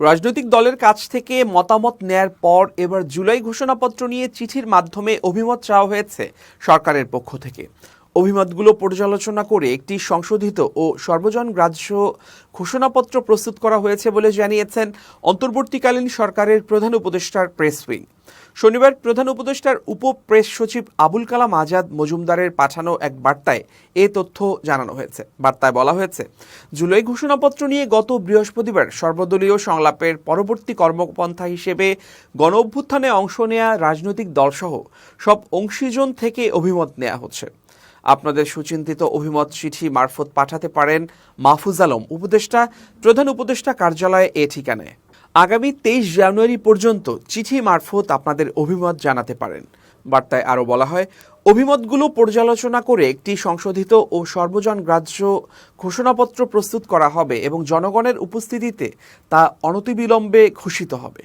রাজনৈতিক দলের কাছ থেকে মতামত নেয়ার পর এবার জুলাই ঘোষণাপত্র নিয়ে চিঠির মাধ্যমে অভিমত চাওয়া হয়েছে সরকারের পক্ষ থেকে। অভিমতগুলো পর্যালোচনা করে একটি সংশোধিত ও সর্বজন গ্রাহ্য ঘোষণাপত্র প্রস্তুত করা হয়েছে বলে জানিয়েছেন অন্তর্বর্তীকালীন সরকারের প্রধান উপদেষ্টার প্রেস উইং। শনিবার প্রধান উপদেষ্টার উপ প্রেস সচিব আবুল কালাম আজাদ মজুমদারের পাঠানো এক বার্তায় এ তথ্য জানানো হয়েছে। বার্তায় বলা হয়েছে, জুলাই ঘোষণাপত্র নিয়ে গত বৃহস্পতিবার সর্বদলীয় সংলাপের পরবর্তী কর্মপন্থা হিসেবে গণ অভ্যুত্থানে অংশ নেয়া রাজনৈতিক দলসহ সব অংশীজন থেকে অভিমত নেওয়া হচ্ছে। আপনাদের সুচিন্তিত অভিমত চিঠি মারফত পাঠাতে পারেন মাহফুজ আলম উপদেষ্টা, প্রধান উপদেষ্টা কার্যালয়ে এ ঠিকানায়। আগামী 23 জানুয়ারি পর্যন্ত চিঠি মারফত আপনাদের অভিমত জানাতে পারেন। বার্তায় আরও বলা হয়, অভিমতগুলো পর্যালোচনা করে একটি সংশোধিত ও সর্বজন গ্রাহ্য ঘোষণাপত্র প্রস্তুত করা হবে এবং জনগণের উপস্থিতিতে তা অনতিবিলম্বে ঘোষিত হবে।